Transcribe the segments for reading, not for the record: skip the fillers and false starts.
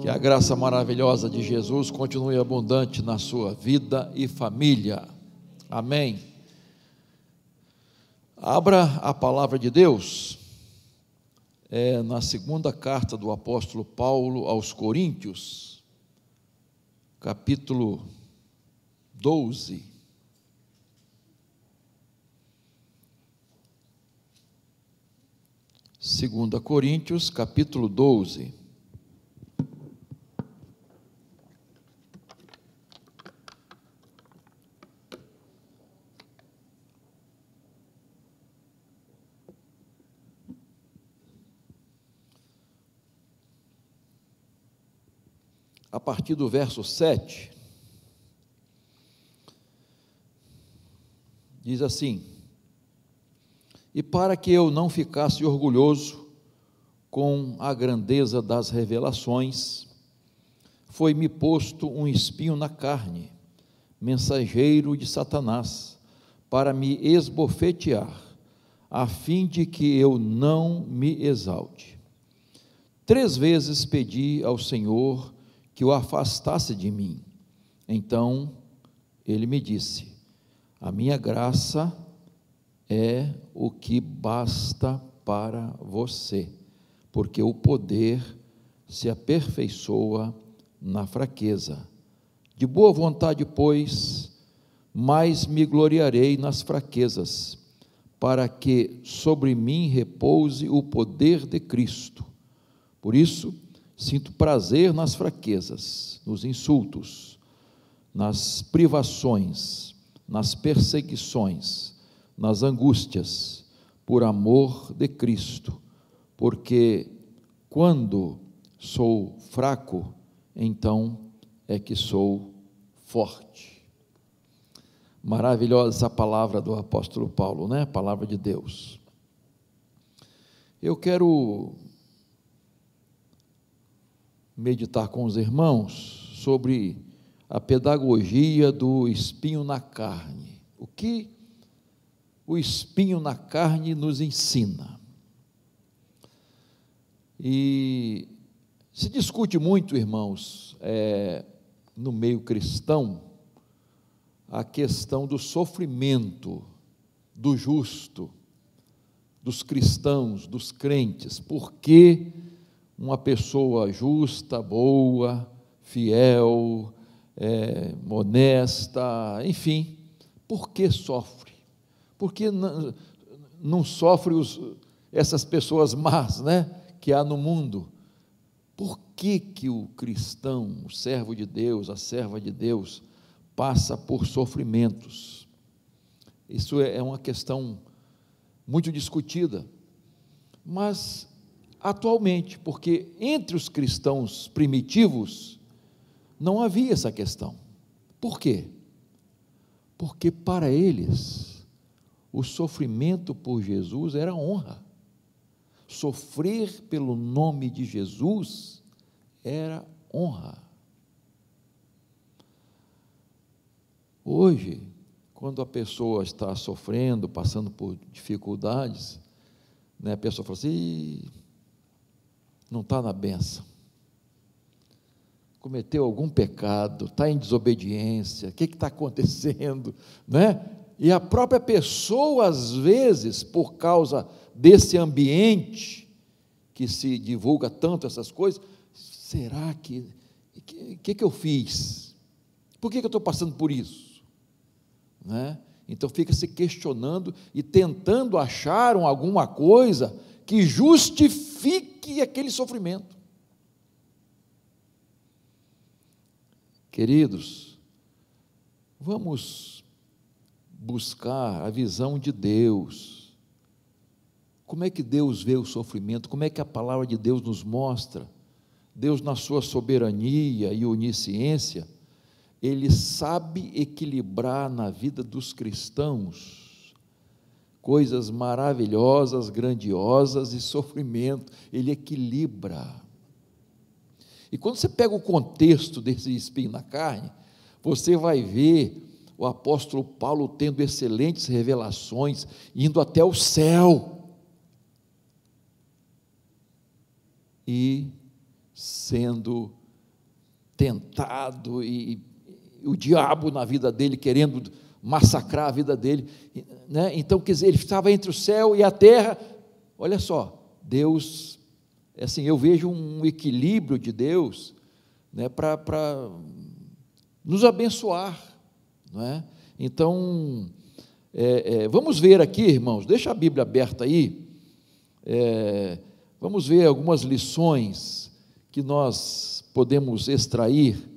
Que a graça maravilhosa de Jesus continue abundante na sua vida e família. Amém. Abra a palavra de Deus, na segunda carta do apóstolo Paulo aos Coríntios, capítulo 12. Segunda Coríntios, capítulo 12. A partir do verso 7, diz assim: e para que eu não ficasse orgulhoso com a grandeza das revelações, foi-me posto um espinho na carne, mensageiro de Satanás, para me esbofetear, a fim de que eu não me exalte. 3 vezes pedi ao Senhor que o afastasse de mim. Então ele me disse: a minha graça é o que basta para você, porque o poder se aperfeiçoa na fraqueza. De boa vontade, pois, mais me gloriarei nas fraquezas, para que sobre mim repouse o poder de Cristo. Por isso, sinto prazer nas fraquezas, nos insultos, nas privações, nas perseguições, nas angústias, por amor de Cristo, porque quando sou fraco, então é que sou forte. Maravilhosa essa palavra do apóstolo Paulo, né? Palavra de Deus. Eu quero meditar com os irmãos sobre a pedagogia do espinho na carne. O que o espinho na carne nos ensina? E se discute muito, irmãos, no meio cristão, a questão do sofrimento do justo, dos cristãos, dos crentes. Por que uma pessoa justa, boa, fiel, honesta, enfim, por que sofre? Por que não sofre essas pessoas más, né, que há no mundo? Por que o cristão, o servo de Deus, a serva de Deus, passa por sofrimentos? Isso é uma questão muito discutida, mas atualmente, porque entre os cristãos primitivos não havia essa questão. Por quê? Porque para eles o sofrimento por Jesus era honra. Sofrer pelo nome de Jesus era honra. Hoje, quando a pessoa está sofrendo, passando por dificuldades, né, a pessoa fala assim: não está na bênção, cometeu algum pecado, está em desobediência, o que está acontecendo, né? E a própria pessoa, às vezes, por causa desse ambiente que se divulga tanto essas coisas, será que eu fiz? Por que eu estou passando por isso? Né? Então fica se questionando e tentando achar alguma coisa que justifique aquele sofrimento. Queridos, vamos buscar a visão de Deus. Como é que Deus vê o sofrimento? Como é que a palavra de Deus nos mostra? Deus, na sua soberania e onisciência, Ele sabe equilibrar na vida dos cristãos coisas maravilhosas, grandiosas e sofrimento. Ele equilibra. E quando você pega o contexto desse espinho na carne, você vai ver o apóstolo Paulo tendo excelentes revelações, indo até o céu, e sendo tentado, e o diabo na vida dele, querendo massacrar a vida dele, né? Então, quer dizer, ele estava entre o céu e a terra. Olha só, Deus, assim, eu vejo um equilíbrio de Deus, né, para nos abençoar, não é? Então, vamos ver aqui, irmãos, deixa a Bíblia aberta aí, vamos ver algumas lições que nós podemos extrair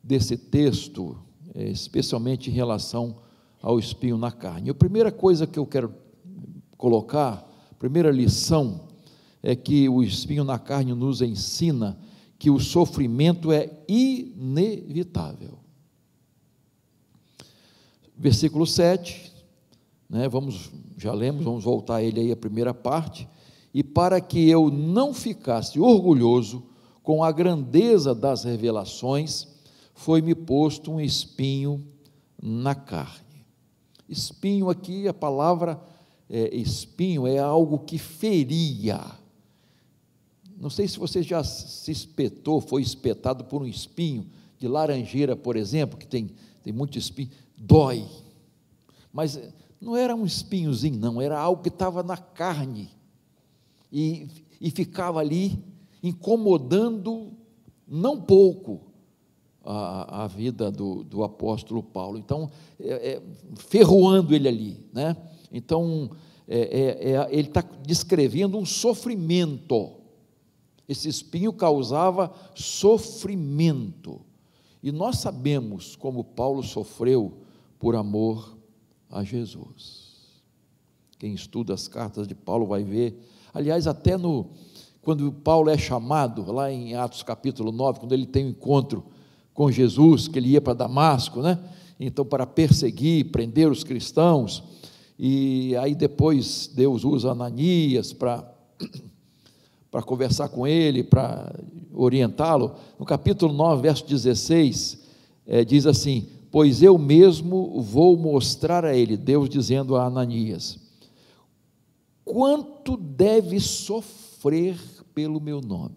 desse texto, especialmente em relação ao espinho na carne. A primeira coisa que eu quero colocar, a primeira lição, é que o espinho na carne nos ensina que o sofrimento é inevitável. Versículo 7, né, já lemos, vamos voltar a ele aí, a primeira parte. E para que eu não ficasse orgulhoso com a grandeza das revelações, foi-me posto um espinho na carne. Espinho aqui, a palavra espinho é algo que feria. Não sei se você já se espetou, foi espetado por um espinho de laranjeira, por exemplo, que tem muito espinho, dói. Mas não era um espinhozinho, não, era algo que estava na carne e ficava ali incomodando não pouco a vida do apóstolo Paulo. Então, ferroando ele ali, né? Então, ele está descrevendo um sofrimento. Esse espinho causava sofrimento, e nós sabemos como Paulo sofreu por amor a Jesus. Quem estuda as cartas de Paulo vai ver, aliás, até quando Paulo é chamado, lá em Atos capítulo 9, quando ele tem um encontro com Jesus, que ele ia para Damasco, né? Então, para perseguir, prender os cristãos, e aí depois Deus usa Ananias para conversar com ele, para orientá-lo. No capítulo 9, verso 16, diz assim: pois eu mesmo vou mostrar a ele, Deus dizendo a Ananias, quanto deve sofrer pelo meu nome.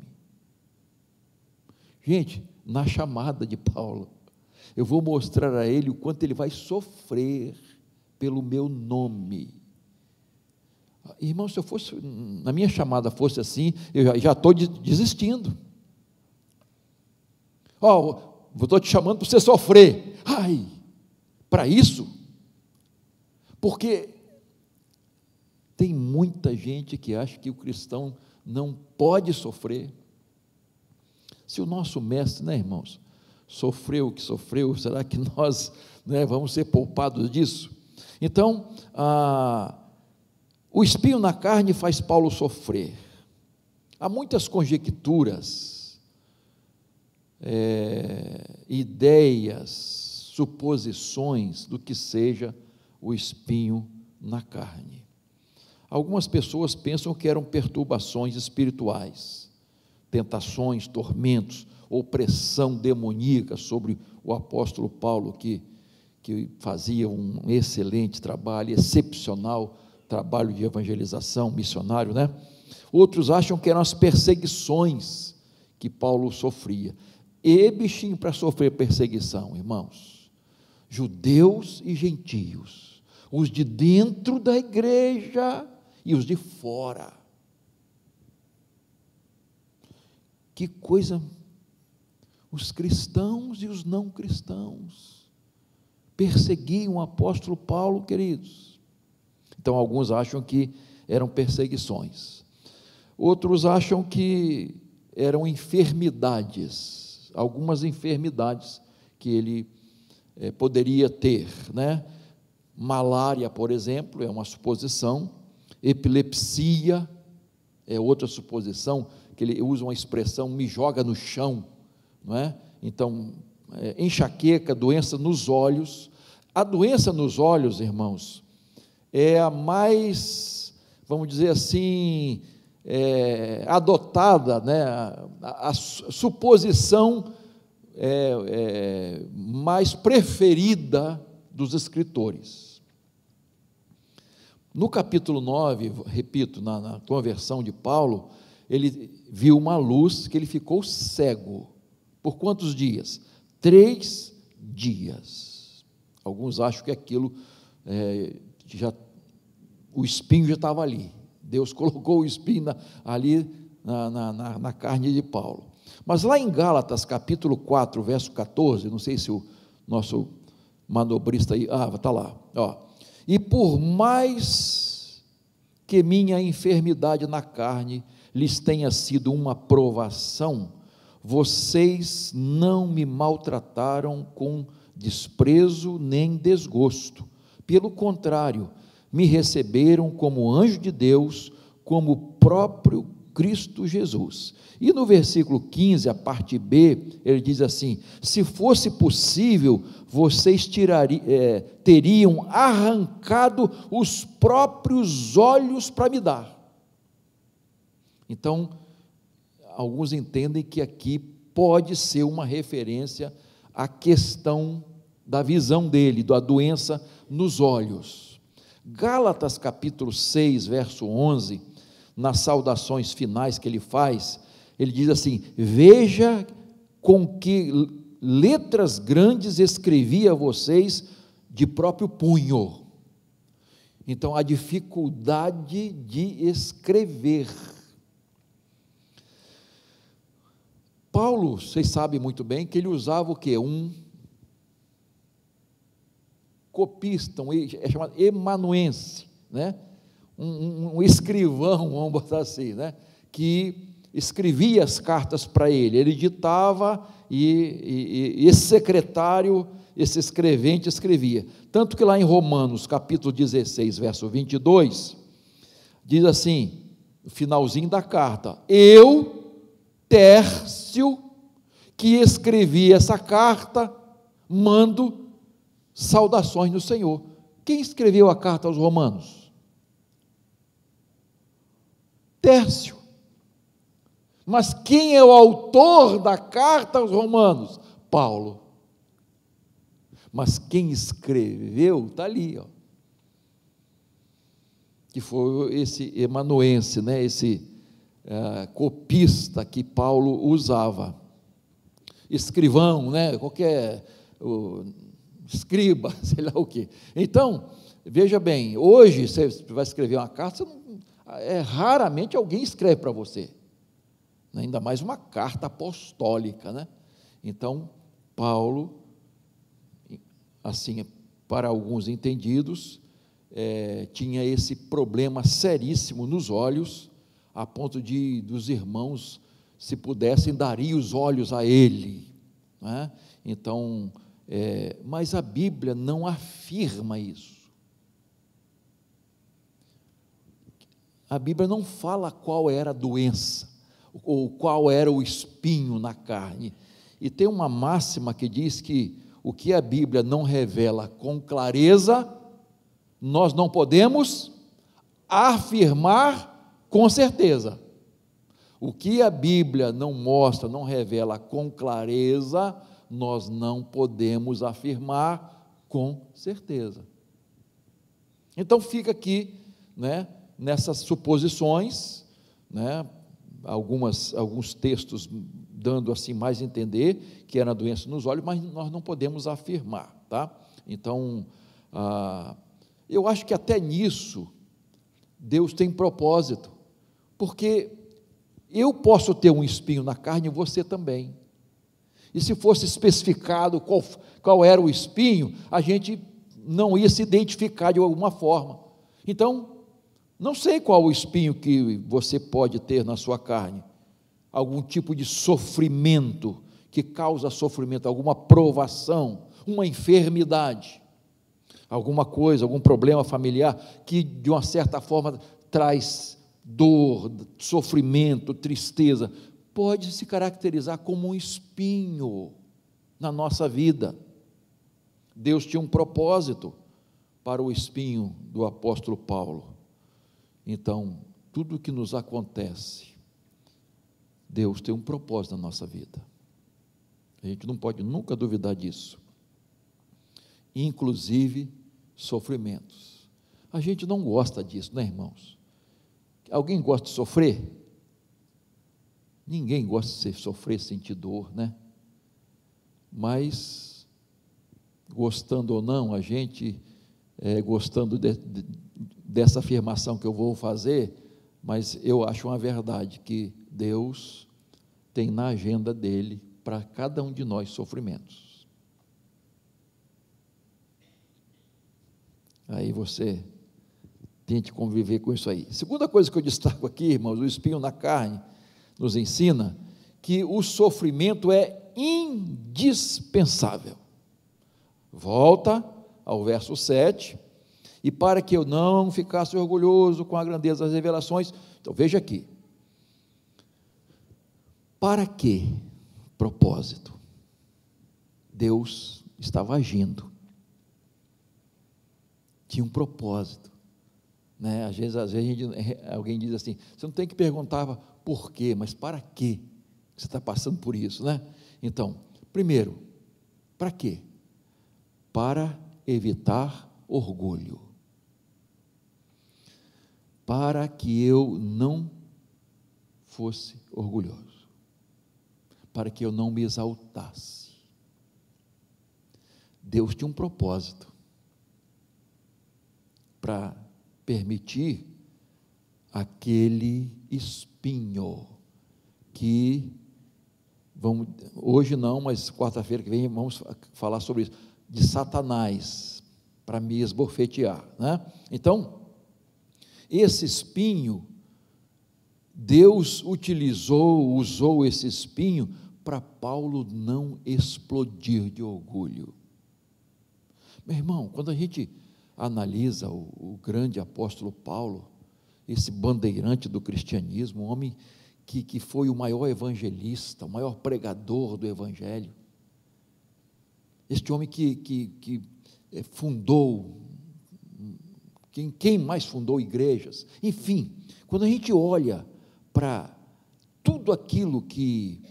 Gente, na chamada de Paulo, eu vou mostrar a ele o quanto ele vai sofrer pelo meu nome. Irmão, se eu fosse, na minha chamada fosse assim, eu já estou desistindo. Estou te chamando para você sofrer. Ai, para isso? Porque tem muita gente que acha que o cristão não pode sofrer. Se o nosso mestre, né, irmãos, sofreu o que sofreu, será que nós, né, vamos ser poupados disso? Então, o espinho na carne faz Paulo sofrer. Há muitas conjecturas, ideias, suposições do que seja o espinho na carne. Algumas pessoas pensam que eram perturbações espirituais, tentações, tormentos, opressão demoníaca sobre o apóstolo Paulo, que fazia um excelente trabalho, excepcional trabalho de evangelização, missionário, né? Outros acham que eram as perseguições que Paulo sofria. E bichinho para sofrer perseguição, irmãos, judeus e gentios, os de dentro da igreja e os de fora. Que coisa, os cristãos e os não cristãos perseguiam o apóstolo Paulo, queridos. Então, alguns acham que eram perseguições, outros acham que eram enfermidades, algumas enfermidades que ele poderia ter, né? Malária, por exemplo, é uma suposição, epilepsia é outra suposição, que ele usa uma expressão, me joga no chão, não é? Então, enxaqueca, doença nos olhos. A doença nos olhos, irmãos, é a mais, vamos dizer assim, adotada, né? A suposição mais preferida dos escritores. No capítulo 9, repito, na conversão de Paulo, ele viu uma luz que ele ficou cego Por quantos dias? 3 dias. Alguns acham que aquilo, o espinho já estava ali. Deus colocou o espinho ali na carne de Paulo. Mas lá em Gálatas, capítulo 4, verso 14, não sei se o nosso manobrista aí, está lá, e por mais que minha enfermidade na carne lhes tenha sido uma provação, vocês não me maltrataram com desprezo nem desgosto, pelo contrário, me receberam como anjo de Deus, como o próprio Cristo Jesus. E no versículo 15, a parte B, ele diz assim: se fosse possível, vocês teriam arrancado os próprios olhos para me dar. Então, alguns entendem que aqui pode ser uma referência à questão da visão dele, da doença nos olhos. Gálatas capítulo 6, verso 11, nas saudações finais que ele faz, ele diz assim: veja com que letras grandes escrevi a vocês de próprio punho. Então, a dificuldade de escrever. Paulo, vocês sabem muito bem que ele usava o quê? Um copista, é chamado emanuense, né? Um escrivão, vamos botar assim, né? Que escrevia as cartas para ele ditava e esse secretário, esse escrevente escrevia. Tanto que lá em Romanos, capítulo 16, verso 22, diz assim, no finalzinho da carta: eu, Tércio, que escrevi essa carta, mando saudações no Senhor. Quem escreveu a carta aos Romanos? Tércio. Mas quem é o autor da carta aos Romanos? Paulo. Mas quem escreveu está ali, que foi esse emanuense, né? Esse copista que Paulo usava, escrivão, né? Qualquer escriba, sei lá o quê. Então, veja bem, hoje você vai escrever uma carta, raramente alguém escreve para você, ainda mais uma carta apostólica, né? Então, Paulo, assim, para alguns entendidos, tinha esse problema seríssimo nos olhos, a ponto dos irmãos, se pudessem, dariam os olhos a ele, né? Então, mas a Bíblia não afirma isso. A Bíblia não fala qual era a doença, ou qual era o espinho na carne. E tem uma máxima que diz que o que a Bíblia não revela com clareza, nós não podemos afirmar com certeza. O que a Bíblia não mostra, não revela com clareza, nós não podemos afirmar com certeza. Então fica aqui, né, nessas suposições, né, alguns textos dando assim mais a entender que era doença nos olhos, mas nós não podemos afirmar, tá? Então, eu acho que até nisso Deus tem propósito, porque eu posso ter um espinho na carne e você também, e se fosse especificado qual era o espinho, a gente não ia se identificar de alguma forma. Então, não sei qual o espinho que você pode ter na sua carne, algum tipo de sofrimento, que causa sofrimento, alguma provação, uma enfermidade, alguma coisa, algum problema familiar, que de uma certa forma traz dor, sofrimento, tristeza, pode se caracterizar como um espinho na nossa vida. Deus tinha um propósito para o espinho do apóstolo Paulo. Então, tudo que nos acontece, Deus tem um propósito na nossa vida. A gente não pode nunca duvidar disso. Inclusive, sofrimentos. A gente não gosta disso, né, irmãos? Alguém gosta de sofrer? Ninguém gosta de sofrer, sentir dor, né? mas, gostando ou não, a gente, gostando dessa afirmação que eu vou fazer, mas eu acho uma verdade, que Deus tem na agenda dele, para cada um de nós, sofrimentos. Aí você tente conviver com isso aí. Segunda coisa que eu destaco aqui, irmãos, o espinho na carne nos ensina que o sofrimento é indispensável. Volta ao verso 7, e para que eu não ficasse orgulhoso com a grandeza das revelações. Então veja aqui, para que propósito? Deus estava agindo, tinha um propósito, né? Às vezes alguém diz assim, você não tem que perguntar por quê, mas para quê você está passando por isso, né? Então, primeiro, para quê? Para evitar orgulho, para que eu não fosse orgulhoso, para que eu não me exaltasse. Deus tinha um propósito para permitir aquele espinho que, hoje não, mas quarta-feira que vem vamos falar sobre isso, de Satanás, para me esbofetear, né? Então, esse espinho, Deus usou esse espinho para Paulo não explodir de orgulho. Meu irmão, quando a gente analisa o grande apóstolo Paulo, esse bandeirante do cristianismo, um homem que foi o maior evangelista, o maior pregador do evangelho, este homem que fundou, quem mais fundou igrejas, enfim, quando a gente olha para tudo aquilo que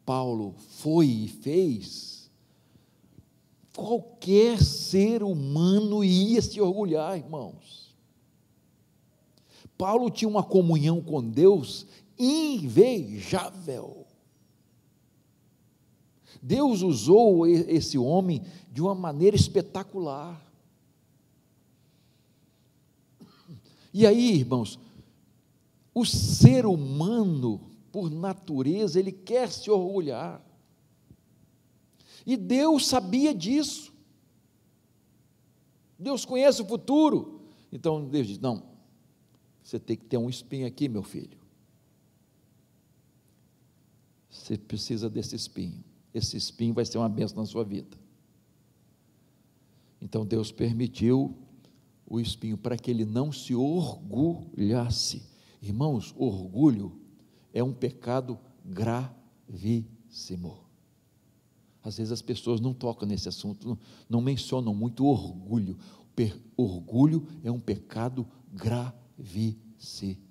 Paulo foi e fez, qualquer ser humano ia se orgulhar, irmãos. Paulo tinha uma comunhão com Deus invejável. Deus usou esse homem de uma maneira espetacular. E aí, irmãos, o ser humano, por natureza, ele quer se orgulhar. E Deus sabia disso. Deus conhece o futuro. Então Deus diz, não, você tem que ter um espinho aqui, meu filho. Você precisa desse espinho. Esse espinho vai ser uma bênção na sua vida. Então Deus permitiu o espinho para que ele não se orgulhasse. Irmãos, orgulho é um pecado gravíssimo. Às vezes as pessoas não tocam nesse assunto, não mencionam muito o orgulho. Orgulho é um pecado gravíssimo.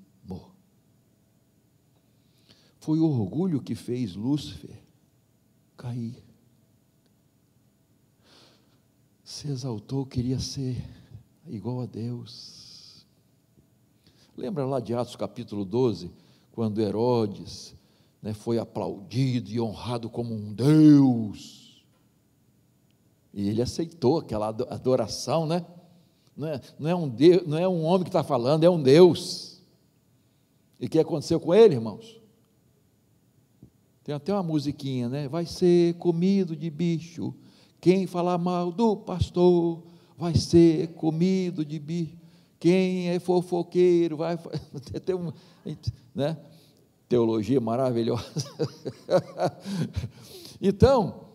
Foi o orgulho que fez Lúcifer cair. Se exaltou, queria ser igual a Deus. Lembra lá de Atos capítulo 12, quando Herodes, foi aplaudido e honrado como um Deus, e ele aceitou aquela adoração, né? Não é um Deus, não é um homem que está falando, é um Deus. E o que aconteceu com ele, irmãos? Tem até uma musiquinha, né? Vai ser comido de bicho, quem falar mal do pastor, vai ser comido de bicho, quem é fofoqueiro, vai ter né? Teologia maravilhosa. Então,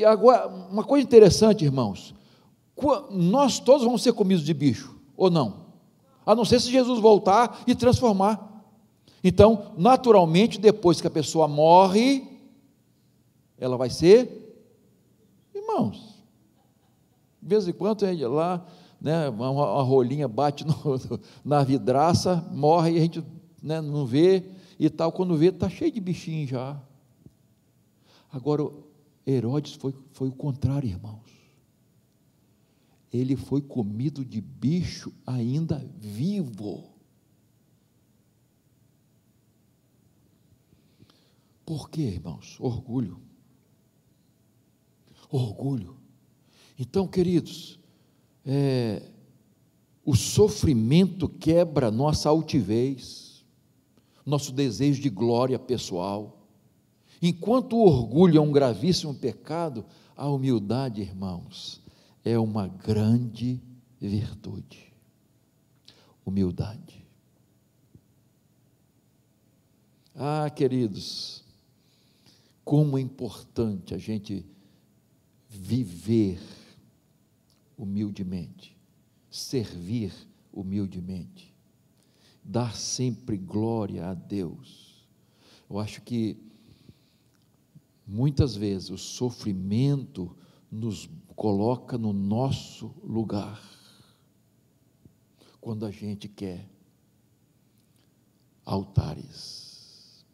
agora, uma coisa interessante, irmãos, nós todos vamos ser comidos de bicho, ou não? A não ser se Jesus voltar e transformar. Então, naturalmente, depois que a pessoa morre, ela vai ser, irmãos, de vez em quando lá, né, uma rolinha bate na vidraça, morre e a gente, né, não vê e tal, quando vê, está cheio de bichinho já. Agora, Herodes foi o contrário, irmãos. Ele foi comido de bicho ainda vivo. Por quê, irmãos? Orgulho. Orgulho. Então, queridos, o sofrimento quebra nossa altivez, nosso desejo de glória pessoal. Enquanto o orgulho é um gravíssimo pecado, a humildade, irmãos, é uma grande virtude. Humildade. Ah, queridos, como é importante a gente viver humildemente, servir humildemente, dar sempre glória a Deus. Eu acho que muitas vezes o sofrimento nos coloca no nosso lugar, quando a gente quer altares,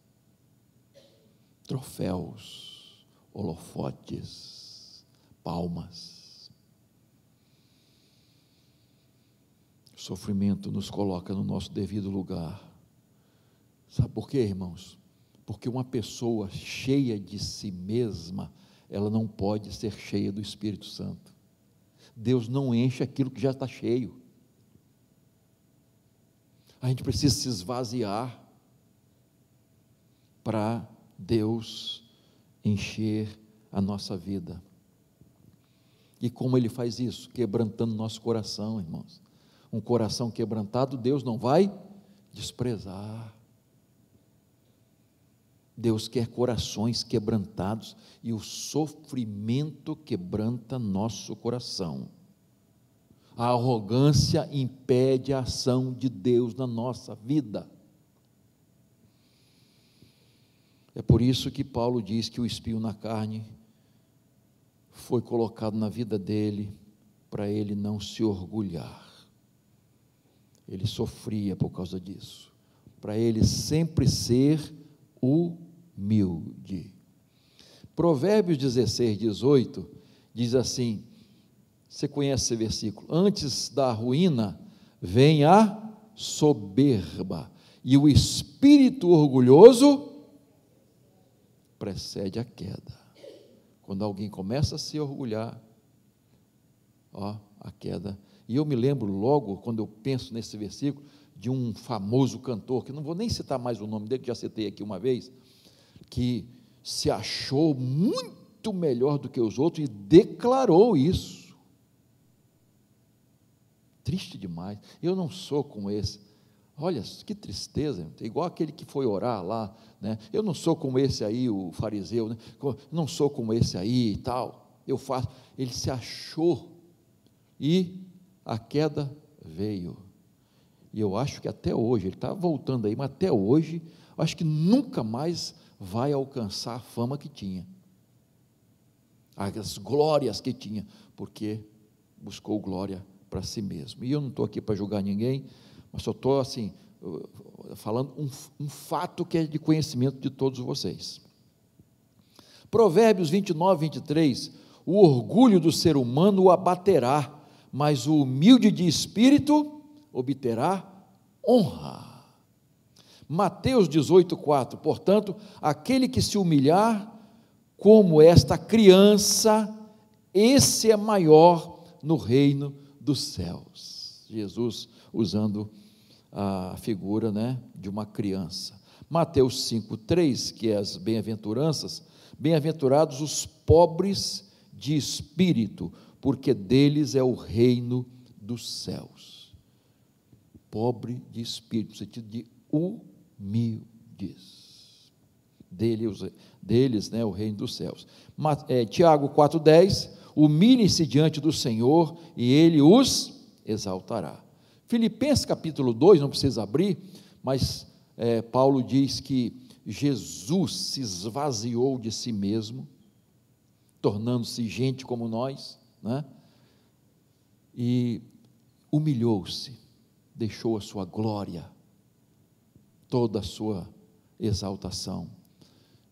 troféus, holofotes, palmas. O sofrimento nos coloca no nosso devido lugar. Sabe por quê, irmãos? Porque uma pessoa cheia de si mesma, ela não pode ser cheia do Espírito Santo. Deus não enche aquilo que já está cheio. A gente precisa se esvaziar para Deus encher a nossa vida. E como Ele faz isso? Quebrantando nosso coração, irmãos. Um coração quebrantado, Deus não vai desprezar. Deus quer corações quebrantados, e o sofrimento quebranta nosso coração. A arrogância impede a ação de Deus na nossa vida. É por isso que Paulo diz que o espinho na carne foi colocado na vida dele, para ele não se orgulhar. Ele sofria por causa disso, para ele sempre ser humilde. Provérbios 16, 18, diz assim, você conhece esse versículo: antes da ruína vem a soberba, e o espírito orgulhoso precede a queda. Quando alguém começa a se orgulhar, a queda. E eu me lembro logo, quando eu penso nesse versículo, de um famoso cantor, que não vou nem citar mais o nome dele, que já citei aqui uma vez, que se achou muito melhor do que os outros e declarou isso. Triste demais. Eu não sou como esse. Olha, que tristeza, igual aquele que foi orar lá, né? Eu não sou como esse aí, o fariseu, né? Não sou como esse aí e tal, eu faço. Ele se achou, e a queda veio, e eu acho que até hoje, ele está voltando aí, mas até hoje, acho que nunca mais vai alcançar a fama que tinha, as glórias que tinha, porque buscou glória para si mesmo. E eu não estou aqui para julgar ninguém, mas só estou assim, falando um fato que é de conhecimento de todos vocês. Provérbios 29, 23, o orgulho do ser humano o abaterá, mas o humilde de espírito obterá honra. Mateus 18, 4, portanto, aquele que se humilhar como esta criança, esse é maior no reino dos céus. Jesus usando a figura, né, de uma criança. Mateus 5,3, que é as bem-aventuranças: bem-aventurados os pobres de espírito, porque deles é o reino dos céus. Pobre de espírito, no sentido de humildes, deles, né, o reino dos céus. Tiago 4,10, humilhem-se diante do Senhor, e Ele os exaltará. Filipenses capítulo 2, não precisa abrir, mas Paulo diz que Jesus se esvaziou de si mesmo, tornando-se gente como nós, né? E humilhou-se, deixou a sua glória, toda a sua exaltação,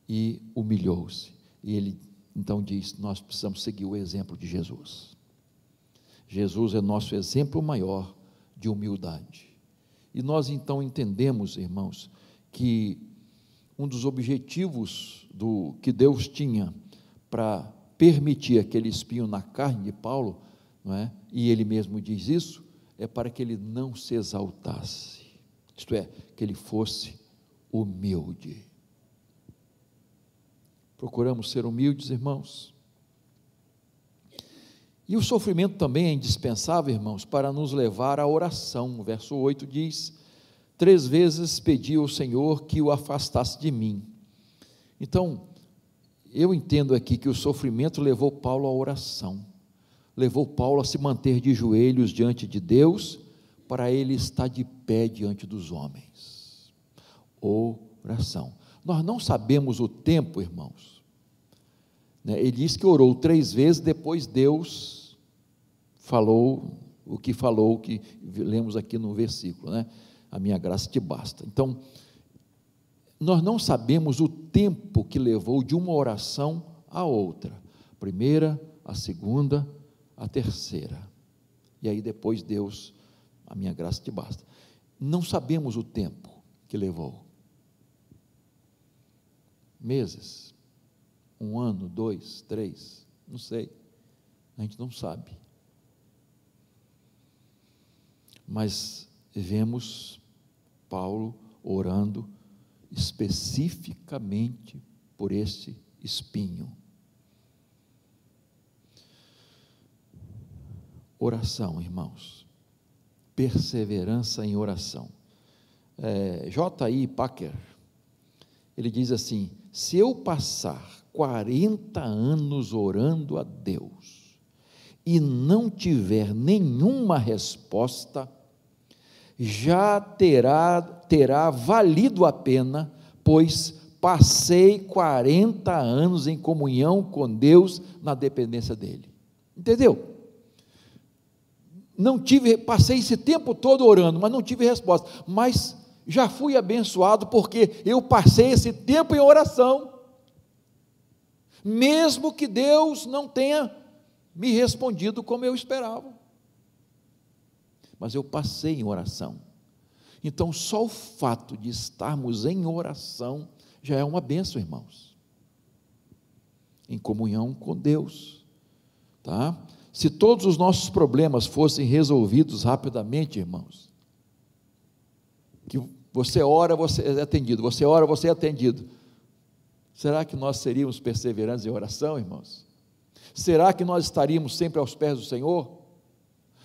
e humilhou-se. E ele então diz: nós precisamos seguir o exemplo de Jesus. Jesus é nosso exemplo maior de humildade. E nós então entendemos, irmãos, que um dos objetivos que Deus tinha para permitir aquele espinho na carne de Paulo, não é? E ele mesmo diz isso, é para que ele não se exaltasse, isto é, que ele fosse humilde. Procuramos ser humildes, irmãos. E o sofrimento também é indispensável, irmãos, para nos levar à oração. O verso 8 diz: 3 vezes pedi ao Senhor que o afastasse de mim. Então, eu entendo aqui que o sofrimento levou Paulo à oração, levou Paulo a se manter de joelhos diante de Deus, para ele estar de pé diante dos homens. Oração. Nós não sabemos o tempo, irmãos. Ele diz que orou 3 vezes, depois Deus falou o que lemos aqui no versículo, né? A minha graça te basta. Então, nós não sabemos o tempo que levou de uma oração a outra, a primeira, a segunda, a terceira, e aí depois Deus, a minha graça te basta. Não sabemos o tempo que levou. Meses, 1 ano, 2, 3, não sei, a gente não sabe, mas vemos Paulo orando especificamente por esse espinho. Oração, irmãos, perseverança em oração. J.I. Packer, ele diz assim: se eu passar 40 anos orando a Deus e não tiver nenhuma resposta, já terá valido a pena, pois passei 40 anos em comunhão com Deus, na dependência dEle. Entendeu? Passei esse tempo todo orando, mas não tive resposta, mas já fui abençoado, porque eu passei esse tempo em oração, mesmo que Deus não tenha me respondido como eu esperava, mas eu passei em oração. Então, só o fato de estarmos em oração já é uma bênção, irmãos, em comunhão com Deus, tá? Se todos os nossos problemas fossem resolvidos rapidamente, irmãos, que você ora, você é atendido, você ora, você é atendido, será que nós seríamos perseverantes em oração, irmãos? Será que nós estaríamos sempre aos pés do Senhor?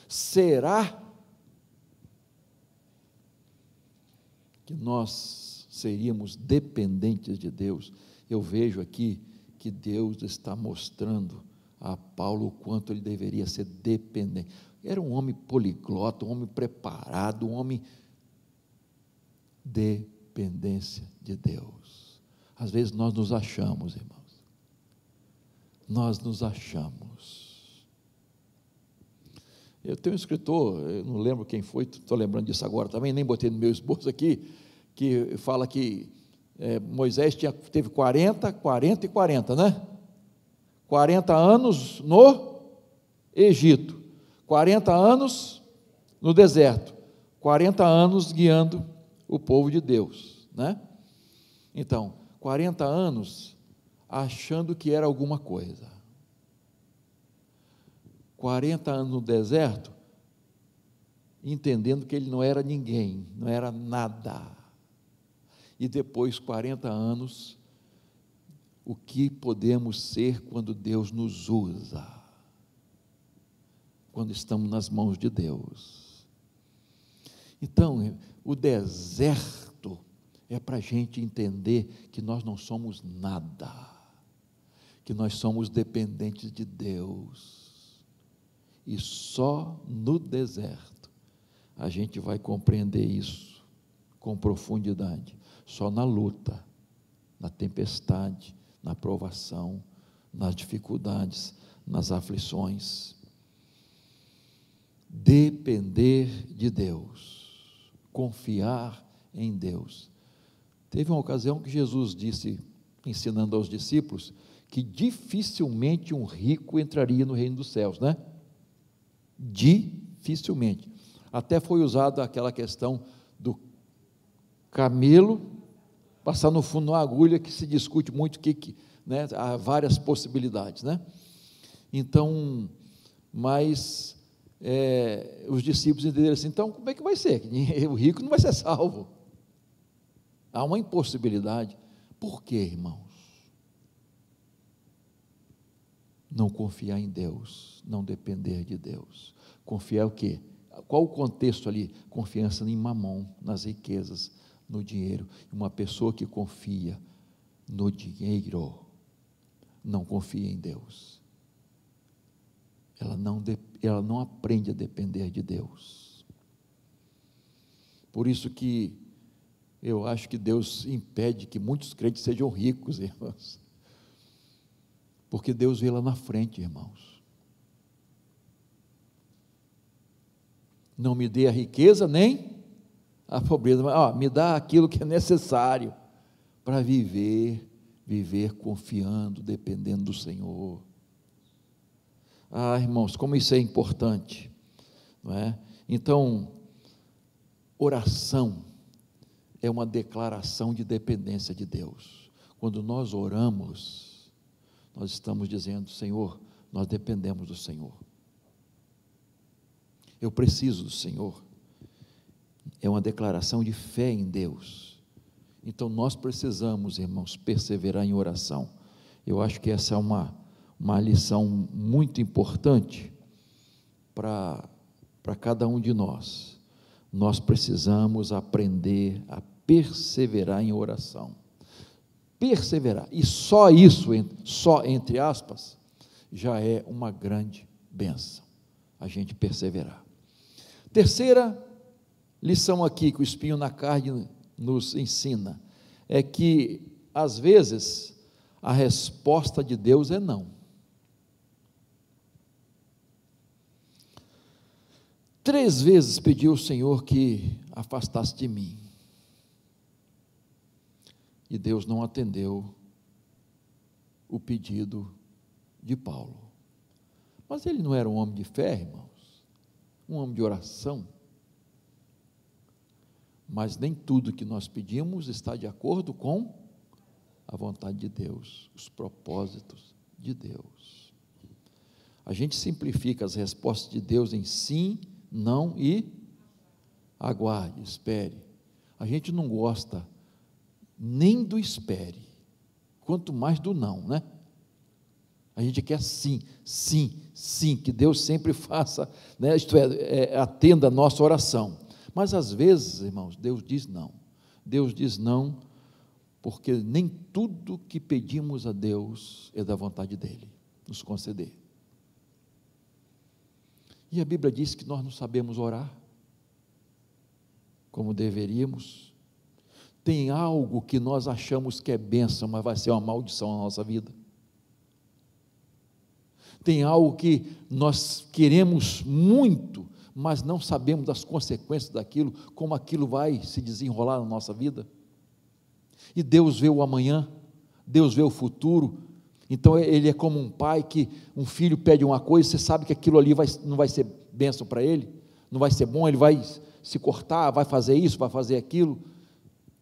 Será que nós seríamos dependentes de Deus? Eu vejo aqui que Deus está mostrando a Paulo o quanto ele deveria ser dependente. Era um homem poliglota, um homem preparado, um homem dependência de Deus. Às vezes nós nos achamos, irmãos, nós nos achamos. Eu tenho um escritor, eu não lembro quem foi, estou lembrando disso agora também, nem botei no meu esboço aqui, que fala que Moisés teve 40 e 40, né? 40 anos no Egito, 40 anos no deserto, 40 anos guiando o povo de Deus, né? Então, 40 anos achando que era alguma coisa, 40 anos no deserto, entendendo que ele não era ninguém, não era nada, e depois 40 anos, o que podemos ser quando Deus nos usa, quando estamos nas mãos de Deus. Então, o deserto é para a gente entender que nós não somos nada, que nós somos dependentes de Deus, e só no deserto a gente vai compreender isso com profundidade, só na luta, na tempestade, na provação, nas dificuldades, nas aflições. Depender de Deus, confiar em Deus. Teve uma ocasião que Jesus disse, ensinando aos discípulos, que dificilmente um rico entraria no reino dos céus, né? Dificilmente. Até foi usada aquela questão do camelo passar no fundo de uma agulha, que se discute muito né? Há várias possibilidades, né? Então, mas os discípulos entenderam assim, então como é que vai ser? O rico não vai ser salvo. Há uma impossibilidade. Por quê, irmãos? Não confiar em Deus, não depender de Deus. Confiar o quê? Qual o contexto ali? Confiança em Mamon, nas riquezas, no dinheiro. Uma pessoa que confia no dinheiro, não confia em Deus. Ela não aprende a depender de Deus. Por isso que eu acho que Deus impede que muitos crentes sejam ricos, irmãos. Porque Deus vê lá na frente, irmãos. Não me dê a riqueza nem a pobreza, mas me dá aquilo que é necessário para viver confiando, dependendo do Senhor. Irmãos, como isso é importante, não é? Então, oração é uma declaração de dependência de Deus. Quando nós oramos, nós estamos dizendo, Senhor, nós dependemos do Senhor. Eu preciso do Senhor. É uma declaração de fé em Deus. Então nós precisamos, irmãos, perseverar em oração. Eu acho que essa é uma lição muito importante para cada um de nós. Nós precisamos aprender a perseverar em oração. Perseverar, e só isso, só entre aspas, já é uma grande bênção, a gente perseverar. Terceira lição aqui que o espinho na carne nos ensina, é que às vezes a resposta de Deus é não. 3 vezes pedi ao Senhor que afastasse de mim, e Deus não atendeu o pedido de Paulo. Mas ele não era um homem de fé, irmãos, um homem de oração. Mas nem tudo que nós pedimos está de acordo com a vontade de Deus, os propósitos de Deus. A gente simplifica as respostas de Deus em sim, não e aguarde, espere. A gente não gosta nem do espere, quanto mais do não, né? A gente quer sim, sim, sim, que Deus sempre faça, né? Isto atenda a nossa oração. Mas às vezes, irmãos, Deus diz não. Deus diz não, porque nem tudo que pedimos a Deus é da vontade dEle, nos conceder. E a Bíblia diz que nós não sabemos orar como deveríamos. Tem algo que nós achamos que é bênção, mas vai ser uma maldição na nossa vida. Tem algo que nós queremos muito, mas não sabemos das consequências daquilo, como aquilo vai se desenrolar na nossa vida. E Deus vê o amanhã, Deus vê o futuro. Então Ele é como um pai que um filho pede uma coisa, você sabe que aquilo ali não vai ser bênção para ele, não vai ser bom, ele vai se cortar, vai fazer isso, vai fazer aquilo,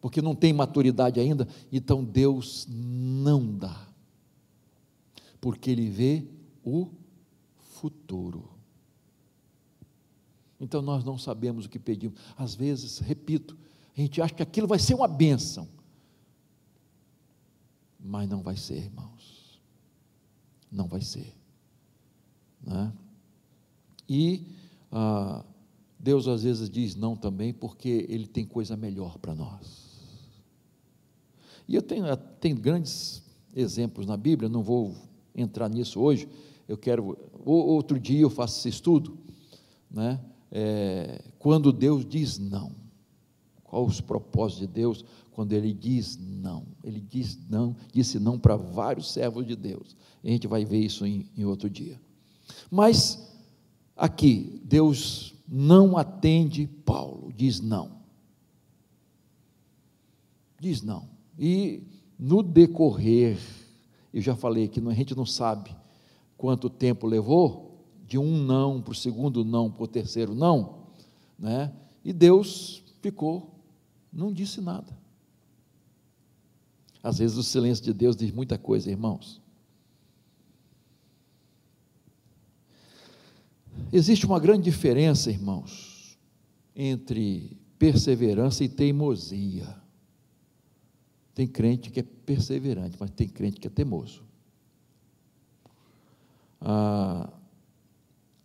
porque não tem maturidade ainda. Então Deus não dá, porque Ele vê o futuro. Então nós não sabemos o que pedimos. Às vezes, repito, a gente acha que aquilo vai ser uma bênção, mas não vai ser, irmãos. Não vai ser, né? E Deus às vezes diz não também, porque Ele tem coisa melhor para nós. E eu tenho grandes exemplos na Bíblia, não vou entrar nisso hoje. Outro dia eu faço esse estudo, né? Quando Deus diz não, qual os propósitos de Deus quando Ele diz não? Ele disse não para vários servos de Deus. A gente vai ver isso em outro dia. Mas aqui Deus não atende Paulo, diz não. Diz não. E no decorrer, eu já falei que a gente não sabe quanto tempo levou, de um não para o segundo não, para o terceiro não, né? E Deus ficou, não disse nada. Às vezes o silêncio de Deus diz muita coisa, irmãos. Existe uma grande diferença, irmãos, entre perseverança e teimosia. Tem crente que é perseverante, mas tem crente que é teimoso.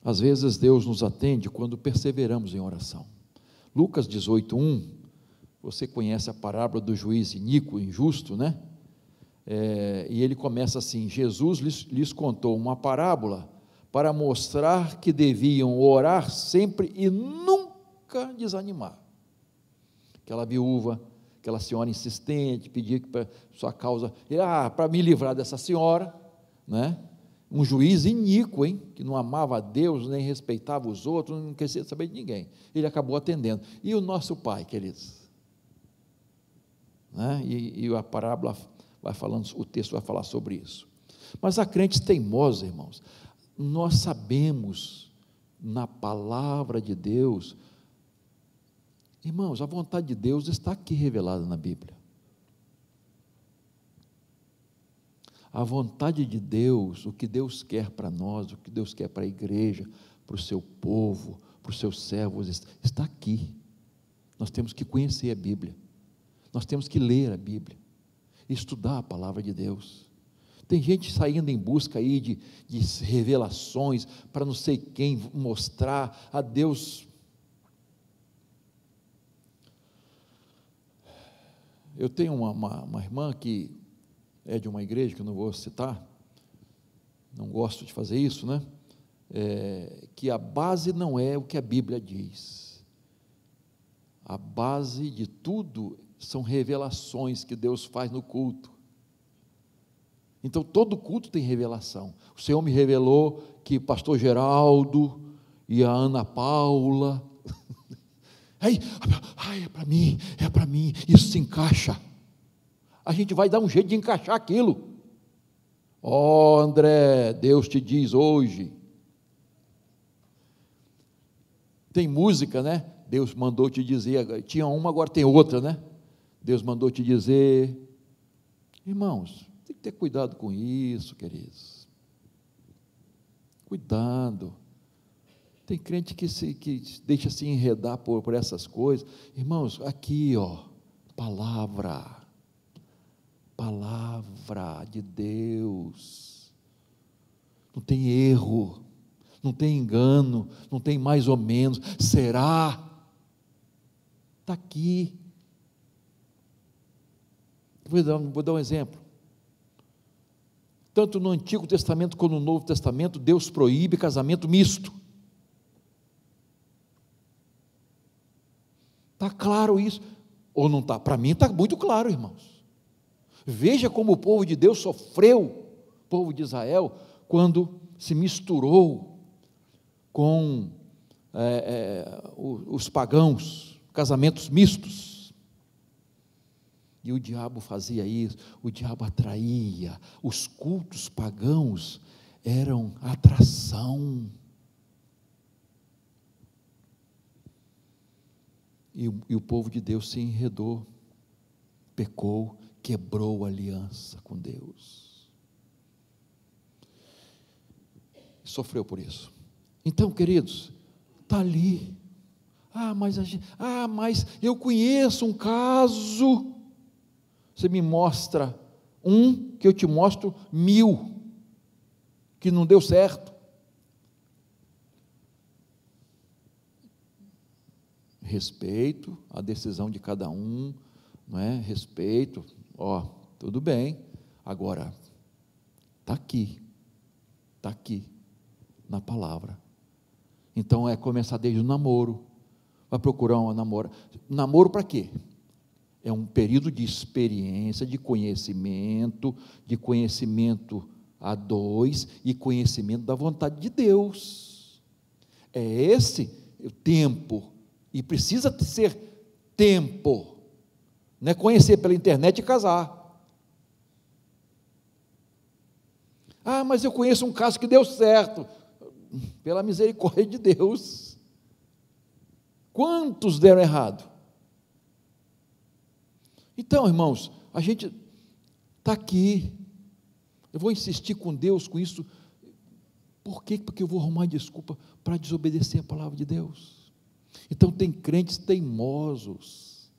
Às vezes Deus nos atende quando perseveramos em oração. Lucas 18:1, você conhece a parábola do juiz iníquo, injusto, né? E ele começa assim: Jesus lhes contou uma parábola para mostrar que deviam orar sempre e nunca desanimar. Aquela viúva, aquela senhora insistente, pedia que para sua causa, para me livrar dessa senhora, né? Um juiz iníquo, que não amava a Deus, nem respeitava os outros, não queria saber de ninguém. Ele acabou atendendo. E o nosso Pai, queridos? Né? E a parábola vai falando, o texto vai falar sobre isso. Mas há crentes teimosos, irmãos. Nós sabemos, na palavra de Deus, irmãos, a vontade de Deus está aqui revelada na Bíblia. A vontade de Deus, o que Deus quer para nós, o que Deus quer para a igreja, para o seu povo, para os seus servos, está aqui. Nós temos que conhecer a Bíblia, nós temos que ler a Bíblia, estudar a palavra de Deus. Tem gente saindo em busca aí de revelações, para não sei quem mostrar a Deus. Eu tenho uma irmã que é de uma igreja, que eu não vou citar, não gosto de fazer isso, né? Que a base não é o que a Bíblia diz. A base de tudo são revelações que Deus faz no culto. Então, todo culto tem revelação. O Senhor me revelou que o pastor Geraldo e a Ana Paula, é para mim, isso se encaixa. A gente vai dar um jeito de encaixar aquilo. André, Deus te diz hoje. Tem música, né? Deus mandou te dizer, tinha uma, agora tem outra, né? Deus mandou te dizer. Irmãos, tem que ter cuidado com isso, queridos. Cuidado. Tem crente que deixa se enredar por essas coisas. Irmãos, aqui, palavra de Deus. Não tem erro, não tem engano, não tem mais ou menos. Será? Está aqui. Vou dar um exemplo. Tanto no Antigo Testamento como no Novo Testamento, Deus proíbe casamento misto. Está claro isso? Ou não está? Para mim está muito claro, irmãos. Veja como o povo de Deus sofreu, o povo de Israel, quando se misturou com os pagãos, casamentos mistos. E o diabo fazia isso, o diabo atraía, os cultos pagãos eram atração. E o povo de Deus se enredou, pecou, quebrou a aliança com Deus. Sofreu por isso. Então, queridos, está ali. Mas eu conheço um caso. Você me mostra um, que eu te mostro 1000, que não deu certo. Respeito a decisão de cada um, não é? Respeito, tudo bem. Agora, está aqui na palavra. Então começar desde o namoro. Vai procurar uma namora. Namoro para quê? É um período de experiência, de conhecimento a dois e conhecimento da vontade de Deus. É esse o tempo, e precisa ser tempo, não é conhecer pela internet e casar. Mas eu conheço um caso que deu certo. Pela misericórdia de Deus. Quantos deram errado? Então, irmãos, a gente Está aqui. Eu vou insistir com Deus com isso. Por quê? Porque eu vou arrumar desculpa para desobedecer a palavra de Deus. Então tem crentes teimosos.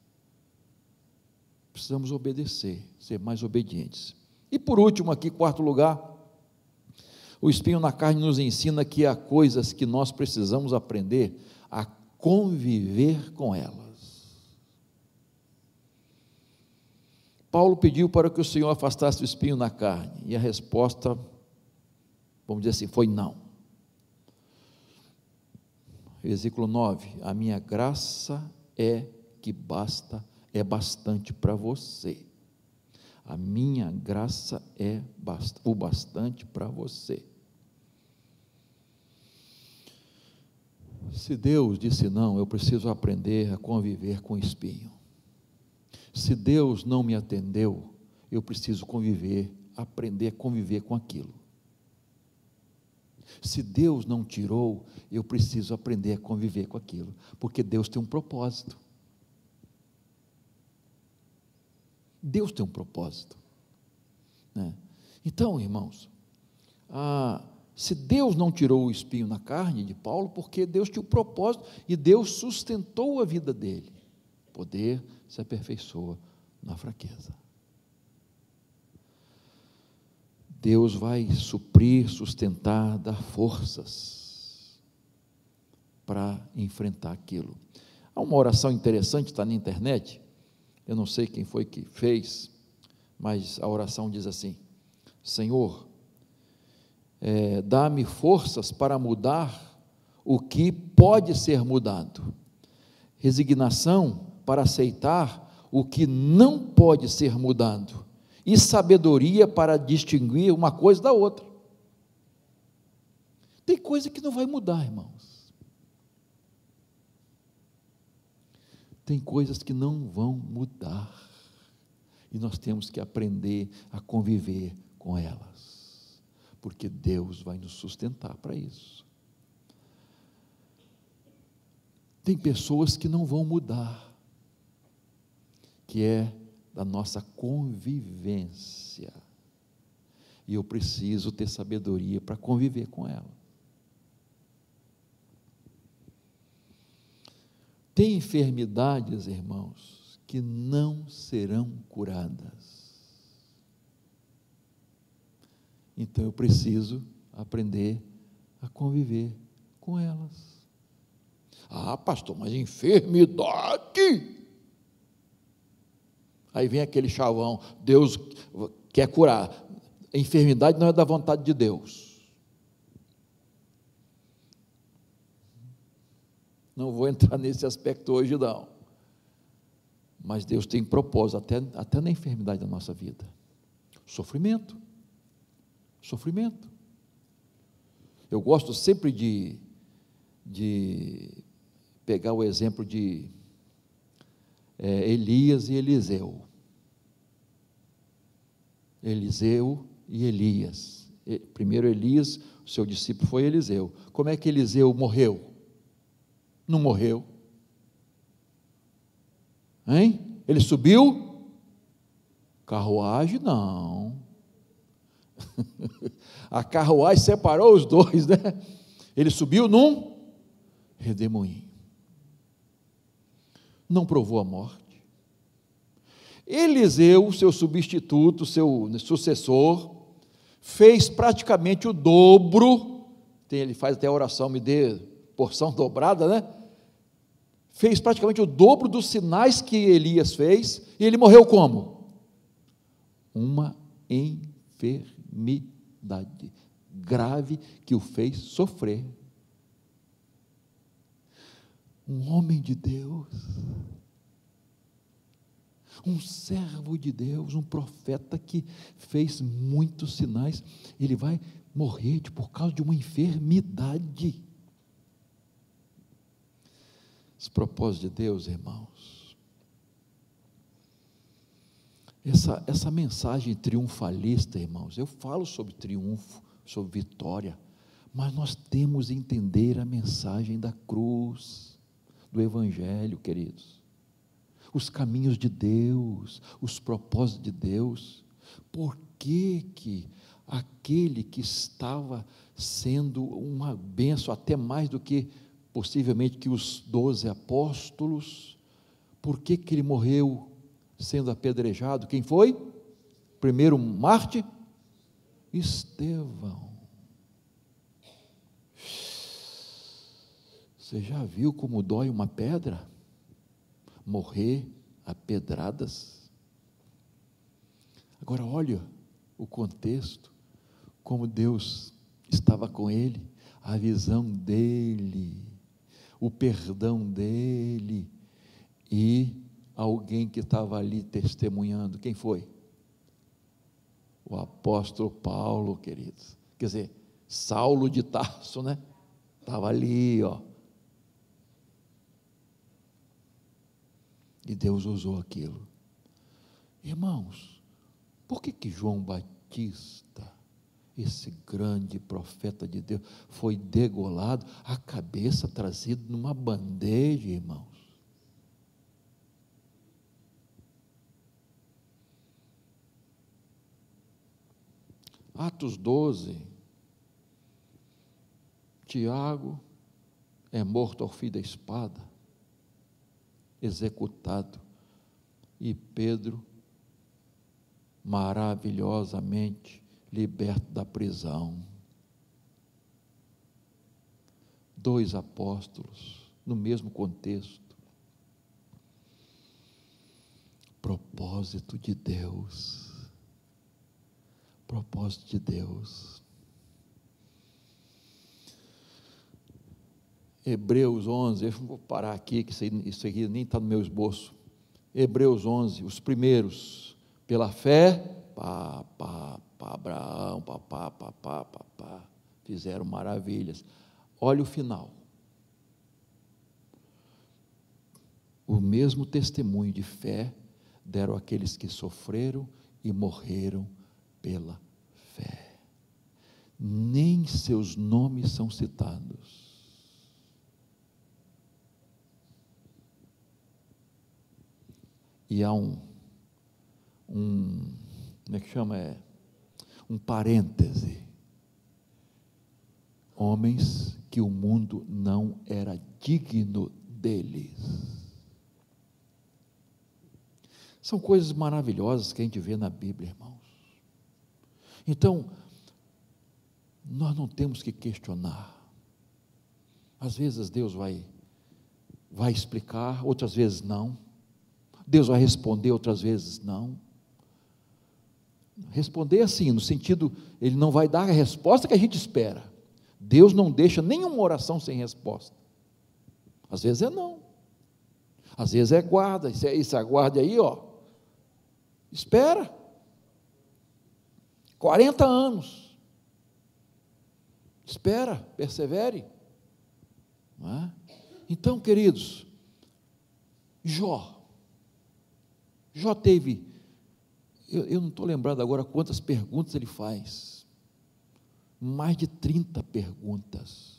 Precisamos obedecer, ser mais obedientes. E por último aqui, quarto lugar, o espinho na carne nos ensina que há coisas que nós precisamos aprender a conviver com elas. Paulo pediu para que o Senhor afastasse o espinho na carne, e a resposta, vamos dizer assim, foi não. Versículo 9, a minha graça é bastante para você. A minha graça é o bastante para você. Se Deus disse não, eu preciso aprender a conviver com o espinho. Se Deus não me atendeu, eu preciso aprender a conviver com aquilo. Se Deus não tirou, eu preciso aprender a conviver com aquilo, porque Deus tem um propósito. Deus tem um propósito, né? Então, irmãos, se Deus não tirou o espinho na carne de Paulo, porque Deus tinha um propósito, e Deus sustentou a vida dele. O poder se aperfeiçoa na fraqueza. Deus vai suprir, sustentar, dar forças para enfrentar aquilo. Há uma oração interessante, está na internet, eu não sei quem foi que fez, mas a oração diz assim: Senhor, dá-me forças para mudar o que pode ser mudado, resignação para aceitar o que não pode ser mudado, e sabedoria para distinguir uma coisa da outra. Tem coisa que não vai mudar, irmãos. Tem coisas que não vão mudar, e nós temos que aprender a conviver com elas, porque Deus vai nos sustentar para isso. Tem pessoas que não vão mudar, que é da nossa convivência, e eu preciso ter sabedoria para conviver com ela. Tem enfermidades, irmãos, que não serão curadas, então eu preciso aprender a conviver com elas. Pastor, mas enfermidade... Aí vem aquele chavão, Deus quer curar. A enfermidade não é da vontade de Deus. Não vou entrar nesse aspecto hoje não. Mas Deus tem propósito, até na enfermidade da nossa vida. Sofrimento. Eu gosto sempre de pegar o exemplo de Elias e Eliseu. Eliseu e Elias. Primeiro Elias, o seu discípulo foi Eliseu. Como é que Eliseu morreu? Não morreu. Hein? Ele subiu? Carruagem, não. A carruagem separou os dois, né? Ele subiu num redemoinho. Não provou a morte. Eliseu, seu substituto, seu sucessor, fez praticamente o dobro. Ele faz até a oração, me dê porção dobrada, né? Fez praticamente o dobro dos sinais que Elias fez, e ele morreu como? Uma enfermidade grave que o fez sofrer. Um homem de Deus, um servo de Deus, um profeta que fez muitos sinais, ele vai morrer por causa de uma enfermidade. Os propósitos de Deus, irmãos, essa mensagem triunfalista, irmãos, eu falo sobre triunfo, sobre vitória, mas nós temos que entender a mensagem da cruz, do Evangelho, queridos, os caminhos de Deus, os propósitos de Deus. Por que aquele que estava sendo uma bênção, até mais do que possivelmente que os 12 apóstolos, por que ele morreu sendo apedrejado? Quem foi? Primeiro Marte? Estevão. Você já viu como dói uma pedra? Morrer a pedradas. Agora olha o contexto, como Deus estava com ele, a visão dele, o perdão dele, e alguém que estava ali testemunhando. Quem foi? O apóstolo Paulo, queridos. Quer dizer, Saulo de Tarso, né? Estava ali, ó. E Deus usou aquilo. Irmãos, por que João Batista, esse grande profeta de Deus, foi degolado, a cabeça trazida numa bandeja, irmãos? Atos 12, Tiago é morto ao fio da espada, executado, e Pedro, maravilhosamente liberto da prisão. 2 apóstolos, no mesmo contexto. Propósito de Deus. Propósito de Deus. Hebreus 11, eu vou parar aqui, que isso aqui nem está no meu esboço. Hebreus 11, os primeiros, pela fé, Abraão, fizeram maravilhas. Olha o final. O mesmo testemunho de fé deram aqueles que sofreram e morreram pela fé. Nem seus nomes são citados. E há como é que chama? Um parêntese. Homens que o mundo não era digno deles. São coisas maravilhosas que a gente vê na Bíblia, irmãos. Então, nós não temos que questionar. Às vezes Deus vai explicar, outras vezes não. Deus vai responder, outras vezes não. Responder assim, no sentido, Ele não vai dar a resposta que a gente espera. Deus não deixa nenhuma oração sem resposta. Às vezes é não. Às vezes é guarda, isso aguarde aí, ó. Espera. 40 anos. Espera, persevere. Não é? Então, queridos, Jó teve, eu não estou lembrado agora quantas perguntas ele faz, mais de 30 perguntas,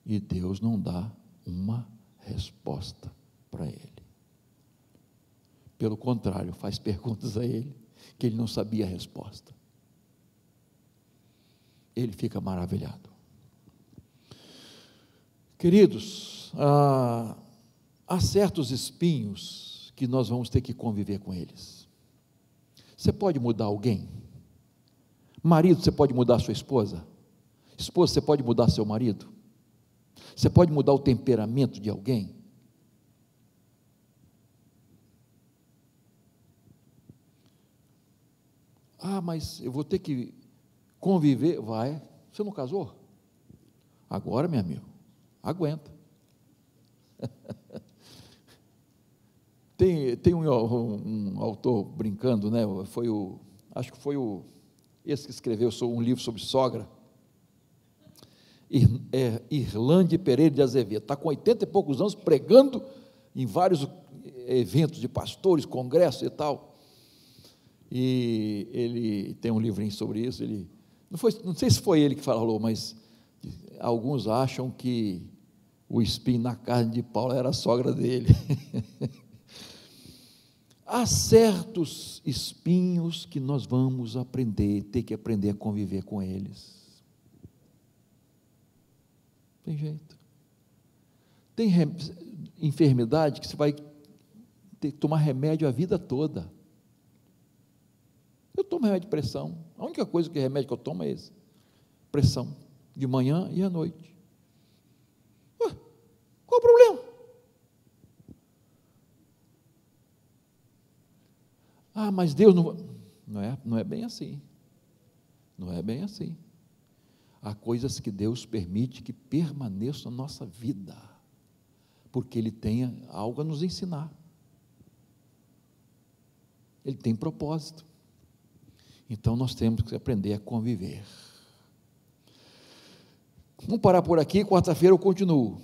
e Deus não dá uma resposta para ele, pelo contrário, faz perguntas a ele, que ele não sabia a resposta, ele fica maravilhado. Queridos, há certos espinhos que nós vamos ter que conviver com eles. Você pode mudar alguém? Marido, você pode mudar sua esposa? Esposa, você pode mudar seu marido? Você pode mudar o temperamento de alguém? Mas eu vou ter que conviver. Vai. Você não casou? Agora, meu amigo, aguenta. Tem um autor brincando, né? Acho que foi esse que escreveu um livro sobre sogra, Irlande Pereira de Azevedo, está com 80 e poucos anos pregando em vários eventos de pastores, congressos e tal, e ele tem um livrinho sobre isso. Ele não sei se foi ele que falou, mas alguns acham que o espinho na carne de Paulo era a sogra dele. há certos espinhos que nós vamos ter que aprender a conviver com eles. Tem jeito. Tem enfermidade que você vai ter que tomar remédio a vida toda. Eu tomo remédio de pressão. A única coisa que remédio que eu tomo é esse. Pressão, de manhã e à noite. Ué, qual o problema? Ah, mas Deus não é bem assim. Não é bem assim. Há coisas que Deus permite que permaneçam na nossa vida, porque Ele tem algo a nos ensinar. Ele tem propósito. Então nós temos que aprender a conviver. Vamos parar por aqui, quarta-feira eu continuo.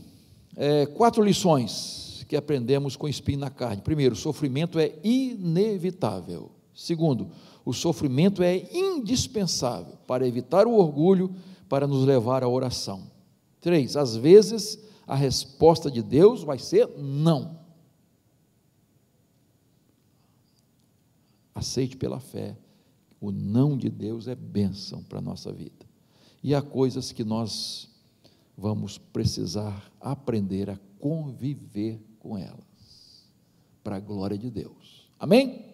4 lições que aprendemos com espinho na carne. Primeiro, o sofrimento é inevitável. Segundo, o sofrimento é indispensável para evitar o orgulho, para nos levar à oração. 3, às vezes a resposta de Deus vai ser não. Aceite pela fé, o não de Deus é bênção para a nossa vida. E há coisas que nós vamos precisar aprender a conviver com elas, para a glória de Deus. Amém?